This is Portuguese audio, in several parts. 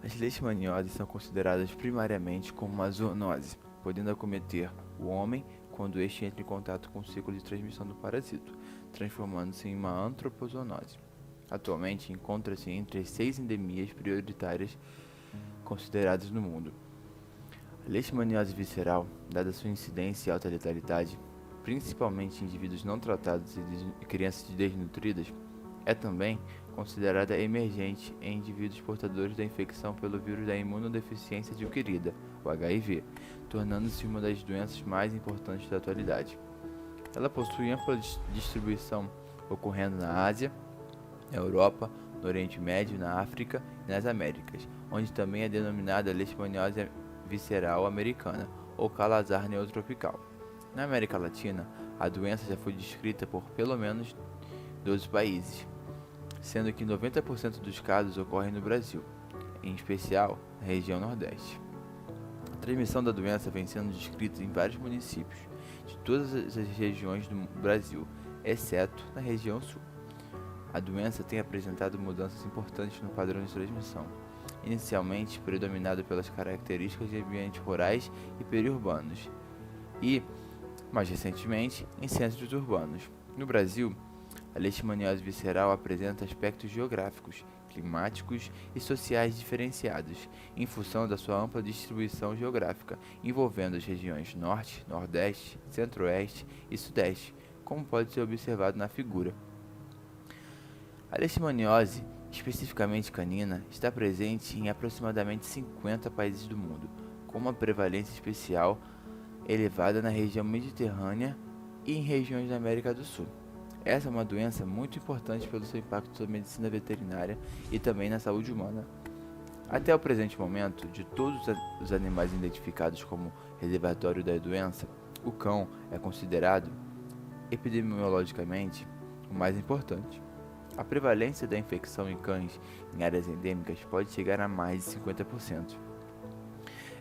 As leishmanioses são consideradas primariamente como uma zoonose, podendo acometer o homem quando este entra em contato com o ciclo de transmissão do parasito, transformando-se em uma antropozoonose. Atualmente encontra-se entre as 6 endemias prioritárias consideradas no mundo. A leishmaniose visceral, dada sua incidência e alta letalidade, principalmente em indivíduos não tratados e crianças desnutridas, é também considerada emergente em indivíduos portadores da infecção pelo vírus da imunodeficiência adquirida, o HIV, tornando-se uma das doenças mais importantes da atualidade. Ela possui ampla distribuição, ocorrendo na Ásia, na Europa, no Oriente Médio, na África e nas Américas, onde também é denominada leishmaniose visceral americana ou calazar neotropical. Na América Latina, a doença já foi descrita por pelo menos 12 países, sendo que 90% dos casos ocorrem no Brasil, em especial na região Nordeste. A transmissão da doença vem sendo descrita em vários municípios de todas as regiões do Brasil, exceto na região Sul. A doença tem apresentado mudanças importantes no padrão de transmissão, inicialmente predominado pelas características de ambientes rurais e periurbanos, e, mais recentemente, em centros urbanos. No Brasil, a leishmaniose visceral apresenta aspectos geográficos, climáticos e sociais diferenciados, em função da sua ampla distribuição geográfica, envolvendo as regiões Norte, Nordeste, Centro-Oeste e Sudeste, como pode ser observado na figura. A leishmaniose, especificamente canina, está presente em aproximadamente 50 países do mundo, com uma prevalência especial elevada na região mediterrânea e em regiões da América do Sul. Essa é uma doença muito importante pelo seu impacto na medicina veterinária e também na saúde humana. Até o presente momento, de todos os animais identificados como reservatório da doença, o cão é considerado, epidemiologicamente, o mais importante. A prevalência da infecção em cães em áreas endêmicas pode chegar a mais de 50%.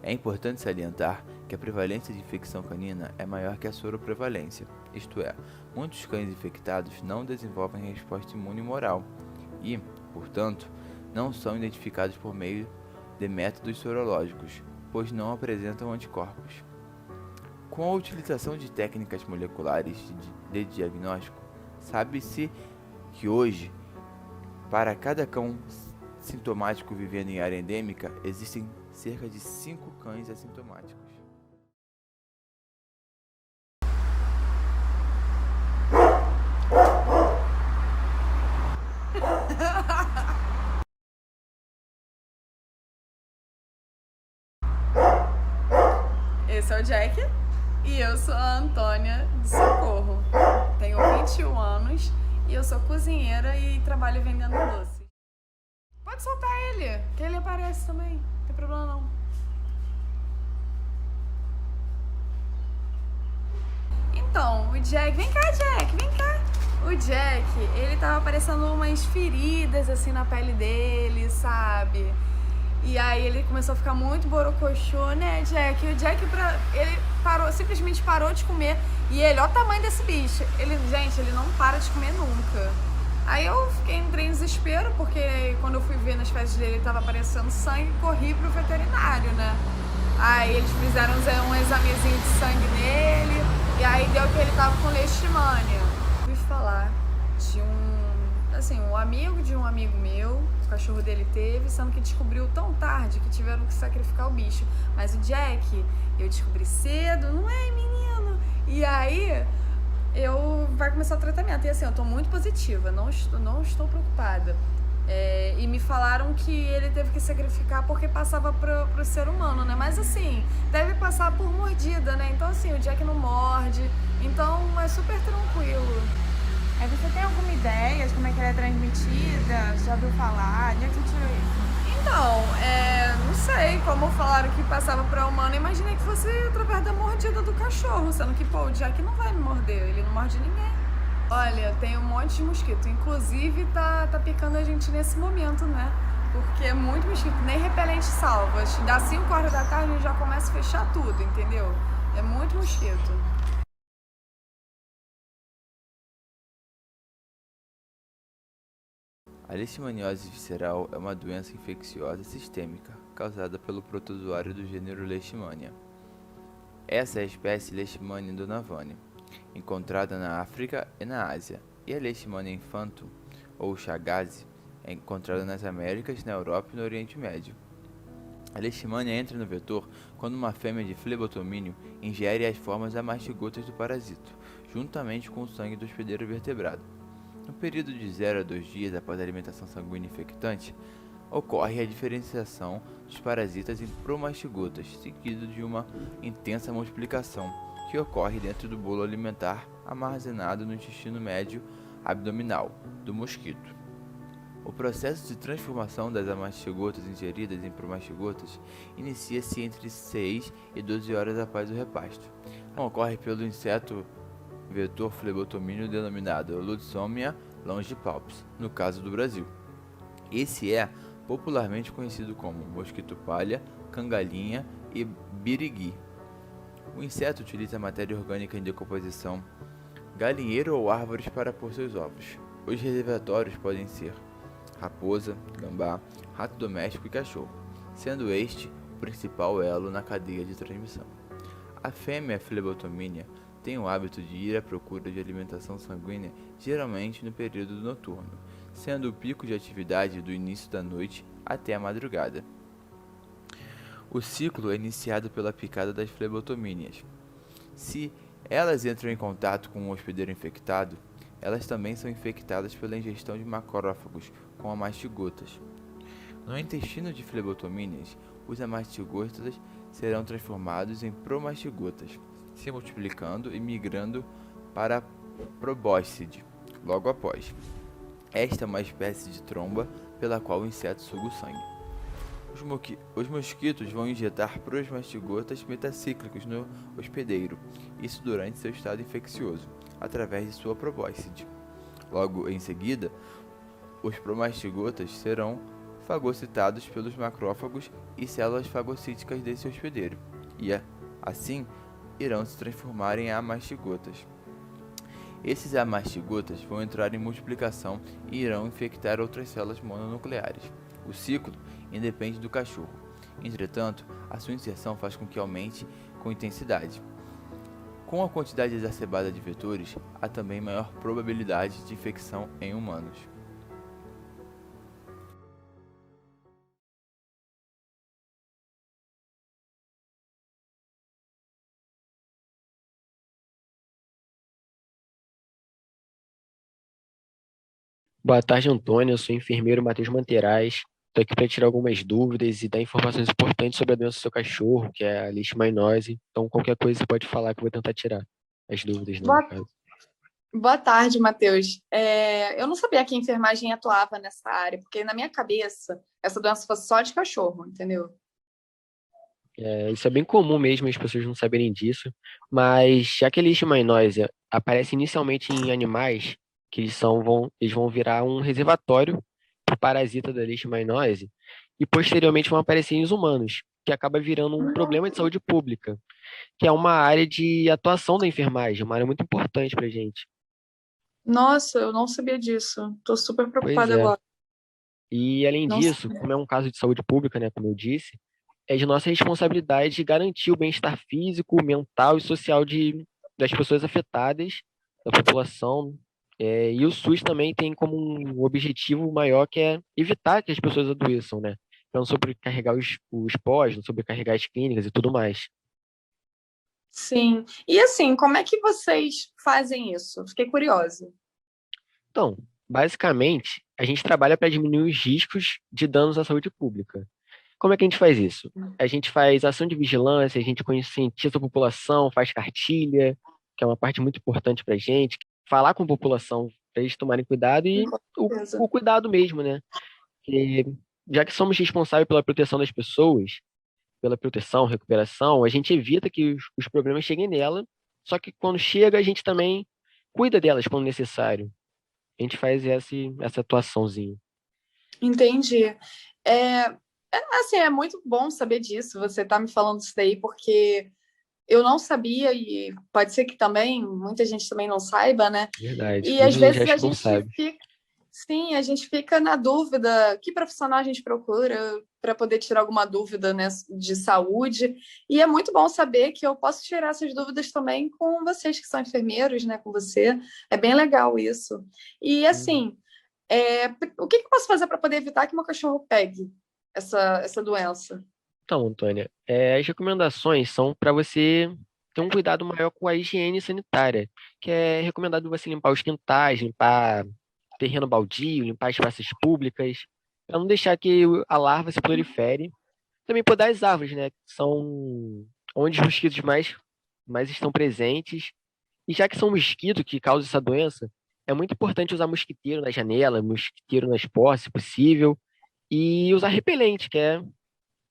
É importante salientar que a prevalência de infecção canina é maior que a soroprevalência, isto é, muitos cães infectados não desenvolvem resposta imune moral e, portanto, não são identificados por meio de métodos sorológicos, pois não apresentam anticorpos. Com a utilização de técnicas moleculares de diagnóstico, sabe-se que hoje, para cada cão sintomático vivendo em área endêmica, existem cerca de 5 cães assintomáticos. Esse é o Jack e eu sou a Antônia de Socorro. Tenho 21 anos e eu sou cozinheira e trabalho vendendo doces. Pode soltar ele, que ele aparece também, não tem problema não. Então, o Jack, vem cá Jack, vem cá. O Jack, ele tava aparecendo umas feridas assim na pele dele, sabe? E aí ele começou a ficar muito borocochô, né, Jack? E o Jack, ele simplesmente parou de comer. E ele, olha o tamanho desse bicho. Gente, ele não para de comer nunca. Aí eu entrei em desespero, porque quando eu fui ver nas fezes dele, tava aparecendo sangue, corri pro veterinário, né? Aí eles fizeram um examezinho de sangue nele, e aí deu que ele tava com leishmania. Fui falar de um amigo de um amigo meu, o cachorro dele teve, sendo que descobriu tão tarde que tiveram que sacrificar o bicho. Mas o Jack, eu descobri cedo, não é, menino? E aí vai começar o tratamento. E assim, eu tô muito positiva, não estou preocupada. E me falaram que ele teve que sacrificar porque passava pro ser humano, né? Mas assim, deve passar por mordida, né? Então assim, o Jack não morde, então é super tranquilo. Aí você tem alguma ideia de como é que ela é transmitida? Já ouviu falar? De onde você tirou isso? Então, não sei, como falaram que passava pra humano, imaginei que fosse através da mordida do cachorro, sendo que, pô, o Jack não vai me morder, ele não morde ninguém. Olha, tem um monte de mosquito, inclusive tá picando a gente nesse momento, né? Porque é muito mosquito, nem repelente salva. Dá 5 horas da tarde a gente já começa a fechar tudo, entendeu? É muito mosquito. A A leishmaniose visceral é uma doença infecciosa sistêmica causada pelo protozoário do gênero Leishmania. Essa é a espécie Leishmania indonavani, encontrada na África e na Ásia, e a Leishmania infantum, ou Chagas, é encontrada nas Américas, na Europa e no Oriente Médio. A leishmania entra no vetor quando uma fêmea de flebotomínio ingere as formas amastigotas do parasito, juntamente com o sangue do hospedeiro vertebrado. No período de 0 a 2 dias após a alimentação sanguínea infectante, ocorre a diferenciação dos parasitas em promastigotas, seguido de uma intensa multiplicação, que ocorre dentro do bolo alimentar armazenado no intestino médio abdominal do mosquito. O processo de transformação das amastigotas ingeridas em promastigotas inicia-se entre 6 e 12 horas após o repasto. Ocorre pelo inseto vetor flebotomínio denominado Lutzomia longipalpis, no caso do Brasil. Esse é popularmente conhecido como mosquito palha, cangalinha e birigui. O inseto utiliza matéria orgânica em decomposição, galinheiro ou árvores para pôr seus ovos. Os reservatórios podem ser raposa, gambá, rato doméstico e cachorro, sendo este o principal elo na cadeia de transmissão. A fêmea flebotomínia tem o hábito de ir à procura de alimentação sanguínea geralmente no período noturno, sendo o pico de atividade do início da noite até a madrugada. O ciclo é iniciado pela picada das flebotomíneas. Se elas entram em contato com um hospedeiro infectado, elas também são infectadas pela ingestão de macrófagos com amastigotas. No intestino de flebotomíneas, os amastigotas serão transformados em promastigotas, se multiplicando e migrando para a probóscide logo após. Esta é uma espécie de tromba pela qual o inseto suga o sangue. Os mosquitos vão injetar promastigotas metacíclicos no hospedeiro, isso durante seu estado infeccioso, através de sua probóscide. Logo em seguida, os promastigotas serão fagocitados pelos macrófagos e células fagocíticas desse hospedeiro, e assim irão se transformar em amastigotas. Esses amastigotas vão entrar em multiplicação e irão infectar outras células mononucleares. O ciclo independe do cachorro. Entretanto, a sua inserção faz com que aumente com intensidade. Com a quantidade exacerbada de vetores, há também maior probabilidade de infecção em humanos. Boa tarde, Antônio. Eu sou o enfermeiro Matheus Manteraz. Estou aqui para tirar algumas dúvidas e dar informações importantes sobre a doença do seu cachorro, que é a leishmaniose. Então, qualquer coisa você pode falar que eu vou tentar tirar as dúvidas, né, no caso. Boa tarde, Matheus. Eu não sabia que a enfermagem atuava nessa área, porque na minha cabeça essa doença fosse só de cachorro, entendeu? Isso é bem comum mesmo, as pessoas não saberem disso, mas já que a leishmaniose aparece inicialmente em animais, que eles vão virar um reservatório para o parasita da leishmaniose e posteriormente vão aparecer em humanos, que acaba virando um problema de saúde pública, que é uma área de atuação da enfermagem, uma área muito importante para a gente. Nossa, eu não sabia disso. Tô super Pois preocupada é. agora. E além Não disso, sabia. como é um caso de saúde pública, né, como eu disse, é de nossa responsabilidade garantir o bem-estar físico, mental e social das pessoas afetadas, da população. E o SUS também tem como um objetivo maior que é evitar que as pessoas adoeçam, né? Para não sobrecarregar os pós, não sobrecarregar as clínicas e tudo mais. Sim. E assim, como é que vocês fazem isso? Fiquei curiosa. Então, basicamente, a gente trabalha para diminuir os riscos de danos à saúde pública. Como é que a gente faz isso? A gente faz ação de vigilância, a gente conscientiza a população, faz cartilha, que é uma parte muito importante para a gente, falar com a população para eles tomarem cuidado e Com certeza. o cuidado mesmo, né? E, já que somos responsáveis pela proteção das pessoas, pela proteção, recuperação, a gente evita que os problemas cheguem nela, só que quando chega, a gente também cuida delas quando necessário. A gente faz essa atuaçãozinha. Entendi. Assim, é muito bom saber disso. Você tá me falando isso daí porque eu não sabia e pode ser que também muita gente também não saiba, né? Verdade. E às Muita gente vezes a acha que não gente sabe. fica, Sim, a gente fica na dúvida, que profissional a gente procura para poder tirar alguma dúvida, né, de saúde. E é muito bom saber que eu posso tirar essas dúvidas também com vocês que são enfermeiros, né, com você. É bem legal isso. E Uhum. assim, o que que eu posso fazer para poder evitar que meu cachorro pegue essa doença? Então, Antônia, as recomendações são para você ter um cuidado maior com a higiene sanitária, que é recomendado você limpar os quintais, limpar terreno baldio, limpar as praças públicas, para não deixar que a larva se prolifere. Também podar as árvores, né, que são onde os mosquitos mais estão presentes. E já que são mosquitos que causam essa doença, é muito importante usar mosquiteiro na janela, mosquiteiro nas portas, se possível, e usar repelente, que é,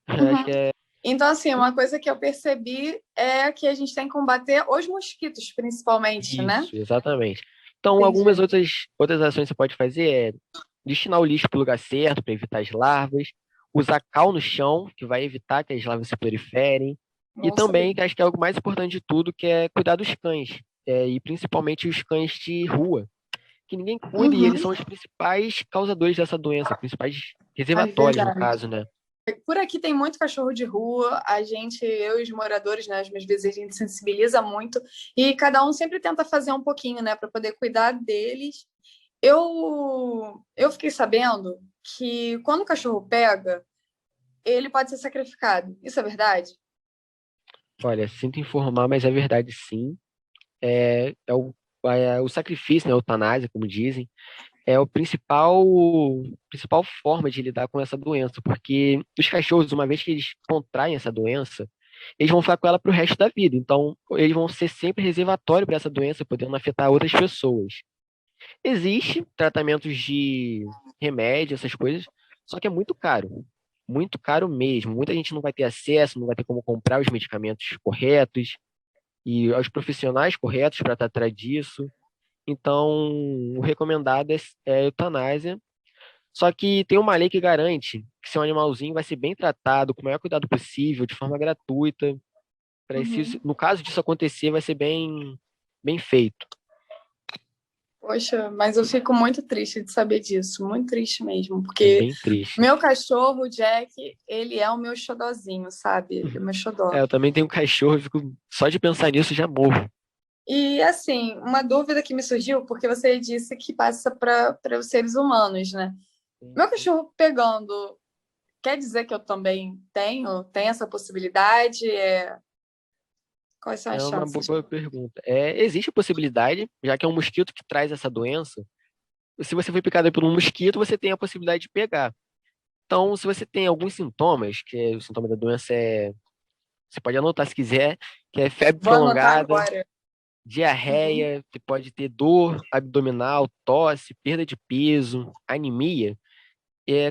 acho Uhum. que é Então, assim, uma coisa que eu percebi é que a gente tem que combater os mosquitos, principalmente, né? isso, exatamente. Então, algumas Entendi. outras ações que você pode fazer é destinar o lixo para o lugar certo, para evitar as larvas, usar cal no chão, que vai evitar que as larvas se proliferem, e Bom também, saber. que acho que é algo mais importante de tudo, que é cuidar dos cães, e principalmente os cães de rua, que ninguém cuida e Uhum. eles são os principais causadores dessa doença, principais É reservatórios, no verdade. caso, né? Por aqui tem muito cachorro de rua, eu e os moradores, né, os meus vizinhos, a gente sensibiliza muito e cada um sempre tenta fazer um pouquinho, né, para poder cuidar deles. Eu fiquei sabendo que quando o cachorro pega, ele pode ser sacrificado. Isso é verdade? Olha, sinto informar, mas é verdade sim. É o sacrifício, né, a eutanásia, como dizem, é o principal forma de lidar com essa doença, porque os cachorros, uma vez que eles contraem essa doença, eles vão ficar com ela para o resto da vida. Então, eles vão ser sempre reservatório para essa doença, podendo afetar outras pessoas. Existe tratamentos de remédio, essas coisas, só que é muito caro mesmo. Muita gente não vai ter acesso, não vai ter como comprar os medicamentos corretos e aos profissionais corretos para tratar disso. Então, o recomendado é a eutanásia. Só que tem uma lei que garante que seu animalzinho vai ser bem tratado, com o maior cuidado possível, de forma gratuita. Uhum. No caso disso acontecer, vai ser bem feito. Poxa, mas eu fico muito triste de saber disso, muito triste mesmo, É porque bem triste. meu cachorro, o Jack, ele é o meu xodozinho, sabe? Ele é o meu xodó. Eu também tenho um cachorro, eu fico, só de pensar nisso já morro. E assim, uma dúvida que me surgiu, porque você disse que passa para os seres humanos, né? Meu cachorro pegando, quer dizer que eu também tenho essa possibilidade? Quais são É as uma chances? boa pergunta. Existe a possibilidade, já que é um mosquito que traz essa doença, se você foi picado por um mosquito, você tem a possibilidade de pegar. Então, se você tem alguns sintomas, o sintoma da doença você pode anotar se quiser, que é febre Vou anotar prolongada, agora. Uhum. diarreia, você pode ter dor abdominal, tosse, perda de peso, anemia.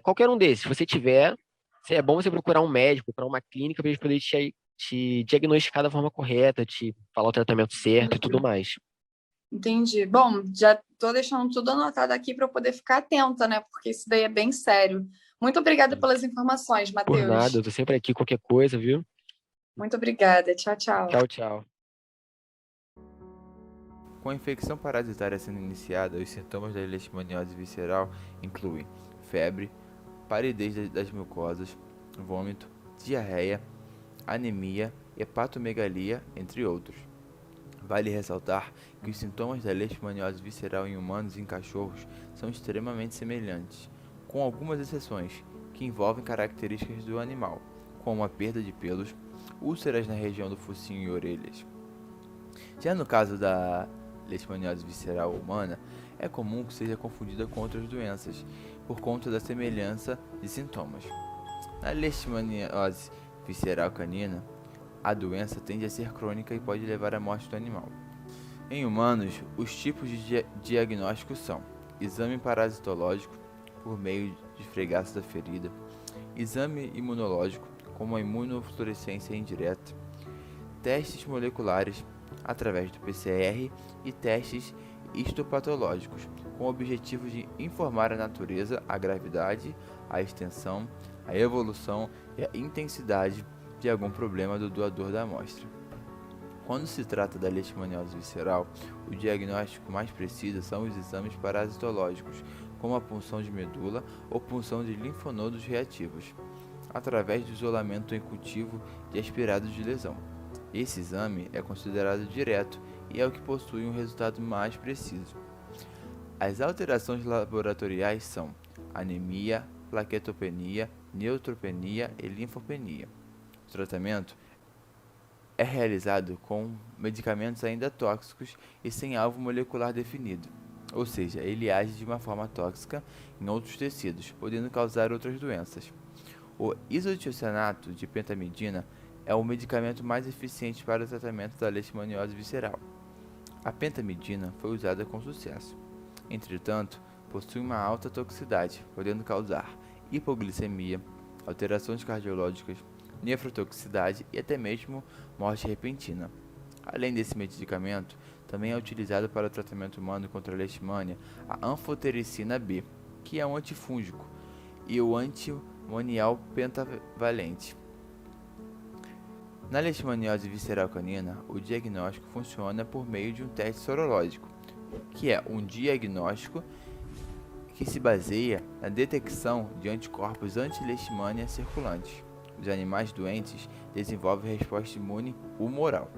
Qualquer um desses, se você tiver, é bom você procurar um médico, procurar uma clínica para eles poderem te diagnosticar da forma correta, te falar o tratamento certo e tudo mais. Entendi. Bom, já estou deixando tudo anotado aqui para eu poder ficar atenta, né? Porque isso daí é bem sério. Muito obrigada pelas informações, Por nada, eu Matheus. tô sempre aqui, qualquer coisa, viu? Muito obrigada. Tchau, tchau. Tchau, tchau. Com a infecção parasitária sendo iniciada, os sintomas da leishmaniose visceral incluem febre, palidez das mucosas, vômito, diarreia, anemia, hepatomegalia, entre outros. Vale ressaltar que os sintomas da leishmaniose visceral em humanos e em cachorros são extremamente semelhantes, com algumas exceções, que envolvem características do animal, como a perda de pelos, úlceras na região do focinho e orelhas. Já no caso da leishmaniose visceral humana, é comum que seja confundida com outras doenças, por conta da semelhança de sintomas. Na leishmaniose visceral canina, a doença tende a ser crônica e pode levar à morte do animal. Em humanos, os tipos de diagnóstico são: exame parasitológico, por meio de esfregaço da ferida, exame imunológico, como a imunofluorescência indireta, testes moleculares, através do PCR, e testes histopatológicos, com o objetivo de informar a natureza, a gravidade, a extensão, a evolução e a intensidade de algum problema do doador da amostra. Quando se trata da leishmaniose visceral, o diagnóstico mais preciso são os exames parasitológicos, como a punção de medula ou punção de linfonodos reativos, através do isolamento incutivo de aspirado de lesão. Esse exame é considerado direto e é o que possui um resultado mais preciso. As alterações laboratoriais são anemia, plaquetopenia, neutropenia e linfopenia. O tratamento é realizado com medicamentos ainda tóxicos e sem alvo molecular definido, ou seja, ele age de uma forma tóxica em outros tecidos, podendo causar outras doenças. O isotiocenato de pentamidina é o medicamento mais eficiente para o tratamento da leishmaniose visceral. A pentamidina foi usada com sucesso. Entretanto, possui uma alta toxicidade, podendo causar hipoglicemia, alterações cardiológicas, nefrotoxicidade e até mesmo morte repentina. Além desse medicamento, também é utilizado para o tratamento humano contra a leishmania a anfotericina B, que é um antifúngico, e o antimonial pentavalente. Na leishmaniose visceral canina, o diagnóstico funciona por meio de um teste sorológico, que é um diagnóstico que se baseia na detecção de anticorpos anti-leishmania circulantes. Os animais doentes desenvolvem resposta imune humoral.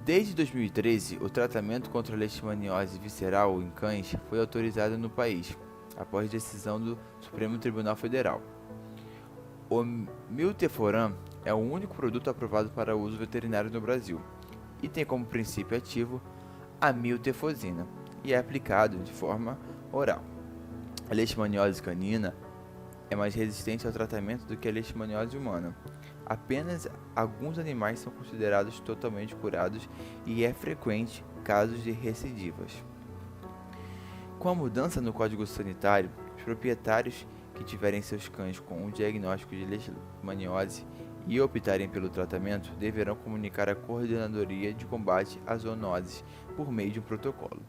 Desde 2013, o tratamento contra a leishmaniose visceral em cães foi autorizado no país, após decisão do Supremo Tribunal Federal. O milteforam é o único produto aprovado para uso veterinário no Brasil e tem como princípio ativo a miltefosina e é aplicado de forma oral. A leishmaniose canina é mais resistente ao tratamento do que a leishmaniose humana. Apenas alguns animais são considerados totalmente curados e é frequente casos de recidivas. Com a mudança no Código Sanitário, os proprietários que tiverem seus cães com um diagnóstico de leishmaniose e optarem pelo tratamento deverão comunicar à Coordenadoria de Combate às Zoonoses por meio de um protocolo.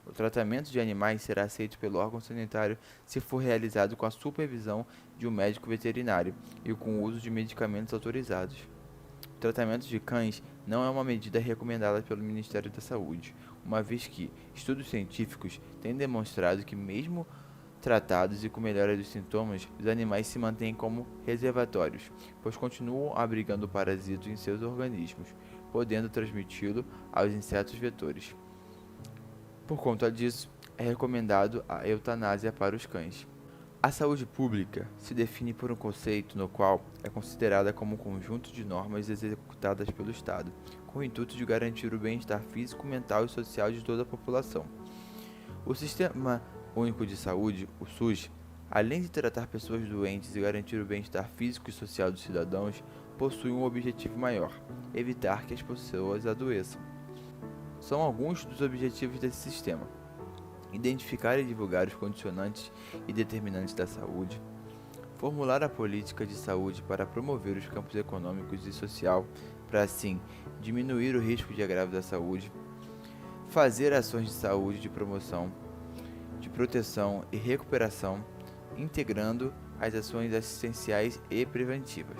O tratamento de animais será aceito pelo órgão sanitário se for realizado com a supervisão de um médico veterinário e com o uso de medicamentos autorizados. O tratamento de cães não é uma medida recomendada pelo Ministério da Saúde, uma vez que estudos científicos têm demonstrado que mesmo tratados e com melhora dos sintomas, os animais se mantêm como reservatórios, pois continuam abrigando o parasito em seus organismos, podendo transmiti-lo aos insetos vetores. Por conta disso, é recomendado a eutanásia para os cães. A saúde pública se define por um conceito no qual é considerada como um conjunto de normas executadas pelo Estado, com o intuito de garantir o bem-estar físico, mental e social de toda a população. O Sistema Único de Saúde, o SUS, além de tratar pessoas doentes e garantir o bem-estar físico e social dos cidadãos, possui um objetivo maior: evitar que as pessoas adoeçam. São alguns dos objetivos desse sistema: identificar e divulgar os condicionantes e determinantes da saúde, formular a política de saúde para promover os campos econômicos e social, para assim diminuir o risco de agravo da saúde, fazer ações de saúde de promoção, de proteção e recuperação, integrando as ações assistenciais e preventivas.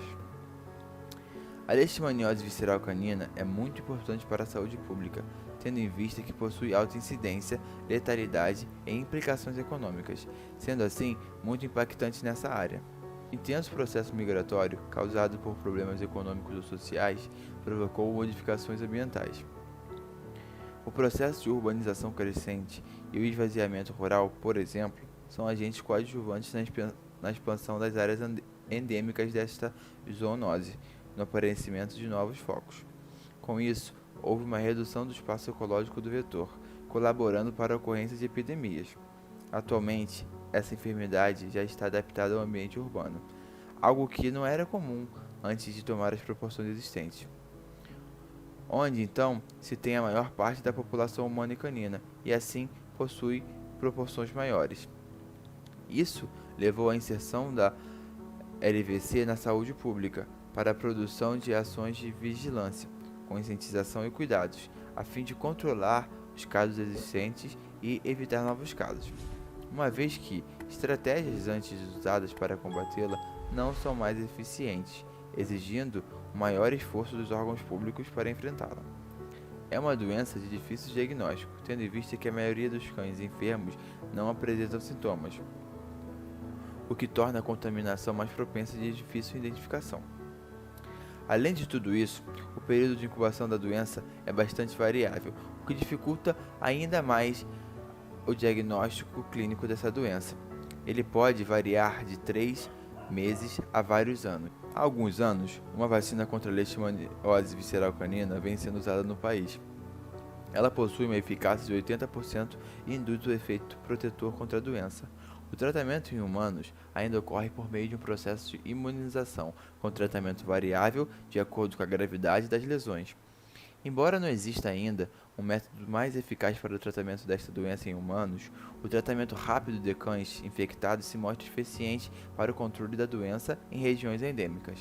A leishmaniose visceral canina é muito importante para a saúde pública, tendo em vista que possui alta incidência, letalidade e implicações econômicas, sendo assim muito impactante nessa área. O intenso processo migratório, causado por problemas econômicos ou sociais, provocou modificações ambientais. O processo de urbanização crescente e o esvaziamento rural, por exemplo, são agentes coadjuvantes na expansão das áreas endêmicas desta zoonose, no aparecimento de novos focos. Com isso, houve uma redução do espaço ecológico do vetor, colaborando para a ocorrência de epidemias. Atualmente, essa enfermidade já está adaptada ao ambiente urbano, algo que não era comum antes de tomar as proporções existentes, onde então se tem a maior parte da população humana e canina, e assim possui proporções maiores. Isso levou à inserção da LVC na saúde pública, para a produção de ações de vigilância, conscientização e cuidados, a fim de controlar os casos existentes e evitar novos casos, uma vez que estratégias antes usadas para combatê-la não são mais eficientes, exigindo um maior esforço dos órgãos públicos para enfrentá-la. É uma doença de difícil diagnóstico, tendo em vista que a maioria dos cães enfermos não apresentam sintomas, o que torna a contaminação mais propensa e de difícil identificação. Além de tudo isso, o período de incubação da doença é bastante variável, o que dificulta ainda mais o diagnóstico clínico dessa doença. Ele pode variar de 3 meses a vários anos. Há alguns anos, uma vacina contra a leishmaniose visceral canina vem sendo usada no país. Ela possui uma eficácia de 80% e induz o efeito protetor contra a doença. O tratamento em humanos ainda ocorre por meio de um processo de imunização, com tratamento variável de acordo com a gravidade das lesões. Embora não exista ainda um método mais eficaz para o tratamento desta doença em humanos, o tratamento rápido de cães infectados se mostra eficiente para o controle da doença em regiões endêmicas.